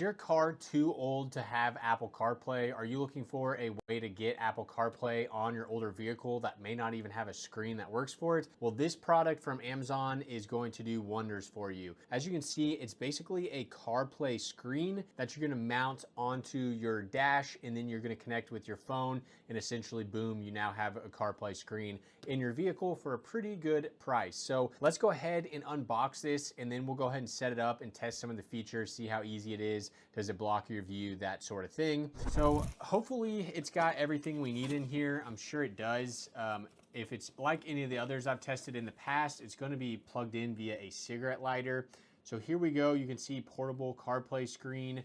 Is your car too old to have Apple CarPlay? Are you looking for a way to get Apple CarPlay on your older vehicle that may not even have a screen that works for it? Well, this product from Amazon is going to do wonders for you. As you can see, it's basically a CarPlay screen that you're going to mount onto your dash, and then you're going to connect with your phone, and essentially, boom, you now have a CarPlay screen in your vehicle for a pretty good price. So let's go ahead and unbox this, and then we'll go ahead and set it up and test some of the features, see how easy it is. Does it block your view? That sort of thing. So hopefully it's got everything we need in here. I'm sure it does. If it's like any of the others I've tested in the past, it's going to be plugged in via a cigarette lighter. So here we go. You can see portable CarPlay screen,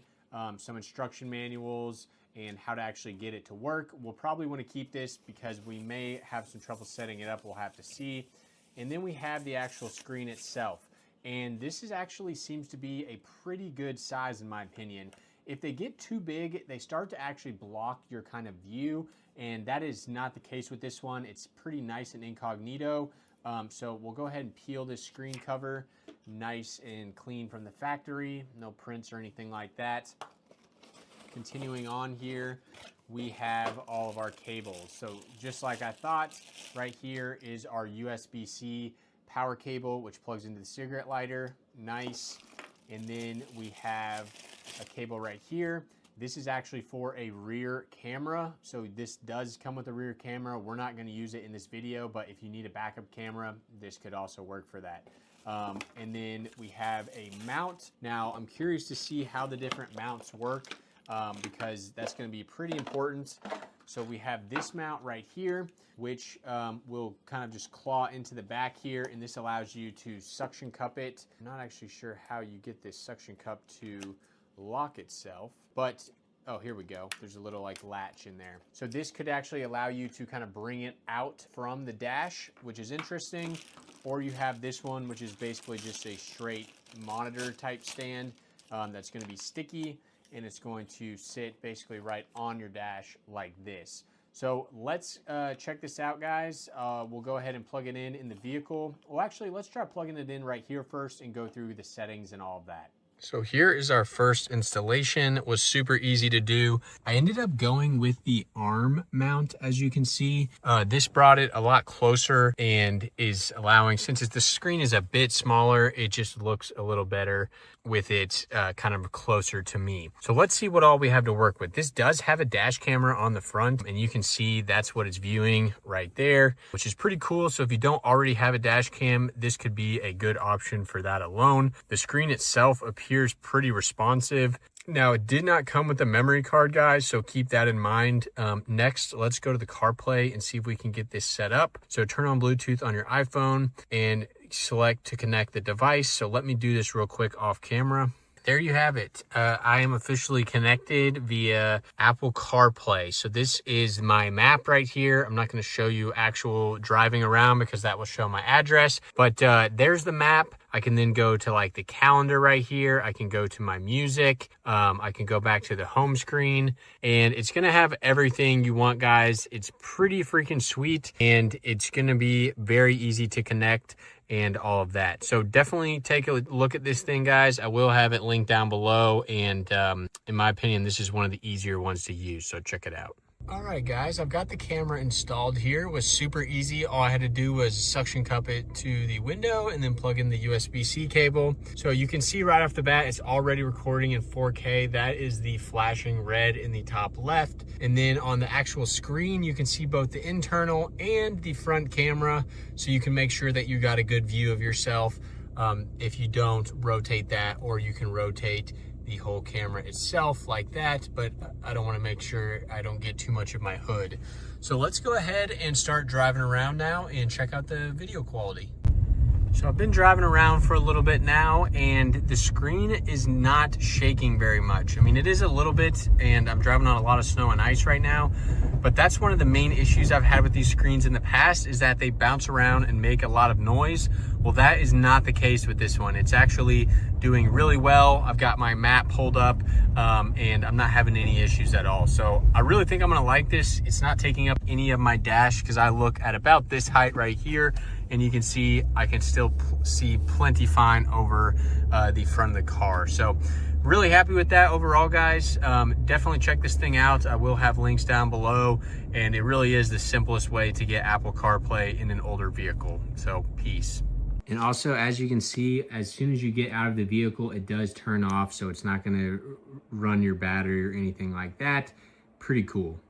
some instruction manuals, and how to actually get it to work. We'll probably want to keep this because we may have some trouble setting it up. We'll have to see. And then we have the actual screen itself. And this is actually seems to be a pretty good size in my opinion. If they get too big, they start to actually block your kind of view, and that is not the case with this one. It's pretty nice and incognito. So we'll go ahead and peel this screen cover, nice and clean from the factory, no prints or anything like that. Continuing on here, we have all of our cables. So just like I thought, right here is our USB-C power cable, which plugs into the cigarette lighter. Nice. And then we have a cable right here. This is actually for a rear camera. So this does come with a rear camera. We're not going to use it in this video, but if you need a backup camera, this could also work for that. And then we have a mount. Now I'm curious to see how the different mounts work, because that's going to be pretty important. So we have this mount right here, which will kind of just claw into the back here, and this allows you to suction cup it. I'm not actually sure how you get this suction cup to lock itself, but oh, here we go. There's a little like latch in there. So this could actually allow you to kind of bring it out from the dash, which is interesting. Or you have this one, which is basically just a straight monitor type stand that's going to be sticky, and it's going to sit basically right on your dash like this. So let's check this out, guys. We'll go ahead and plug it in the vehicle. Well, actually, let's try plugging it in right here first and go through the settings and all of that. So here is our first installation. It was super easy to do. I ended up going with the arm mount, as you can see. This brought it a lot closer and is allowing, since the screen is a bit smaller, it just looks a little better with it kind of closer to me. So let's see what all we have to work with. This does have a dash camera on the front, and you can see that's what it's viewing right there, which is pretty cool. So if you don't already have a dash cam, this could be a good option for that alone. The screen itself appears pretty responsive. Now, it did not come with a memory card, guys, so keep that in mind. Next, let's go to the CarPlay and see if we can get this set up. So turn on Bluetooth on your iPhone and select to connect the device. So let me do this real quick off camera. There you have it. I am officially connected via Apple CarPlay. So this is my map right here. I'm not going to show you actual driving around because that will show my address. But there's the map. I can then go to like the calendar right here. I can go to my music. I can go back to the home screen, and it's going to have everything you want, guys. It's pretty freaking sweet, and it's going to be very easy to connect and all of that. So definitely take a look at this thing, guys. I will have it linked down below, and in my opinion, this is one of the easier ones to use, so check it out. All right, guys, I've got the camera installed here. It was super easy. All I had to do was suction cup it to the window and then plug in the USB-C cable. So you can see right off the bat, it's already recording in 4K. That is the flashing red in the top left. And then on the actual screen, you can see both the internal and the front camera. So you can make sure that you got a good view of yourself. If you don't, rotate that, or you can rotate the whole camera itself like that, but I don't want to make sure I don't get too much of my hood. So let's go ahead and start driving around now and check out the video quality. So I've been driving around for a little bit now, and the screen is not shaking very much. I mean, it is a little bit, and I'm driving on a lot of snow and ice right now, but that's one of the main issues I've had with these screens in the past, is that they bounce around and make a lot of noise. Well, that is not the case with this one. It's actually doing really well. I've got my map pulled up, and I'm not having any issues at all. So I really think I'm gonna like this. It's not taking up any of my dash, because I look at about this height right here, and you can see I can still see plenty fine over the front of the car. So really happy with that overall, guys. Definitely check this thing out. I will have links down below, and it really is the simplest way to get Apple CarPlay in an older vehicle. So peace. And also, as you can see, as soon as you get out of the vehicle, it does turn off, so it's not going to run your battery or anything like that. Pretty cool.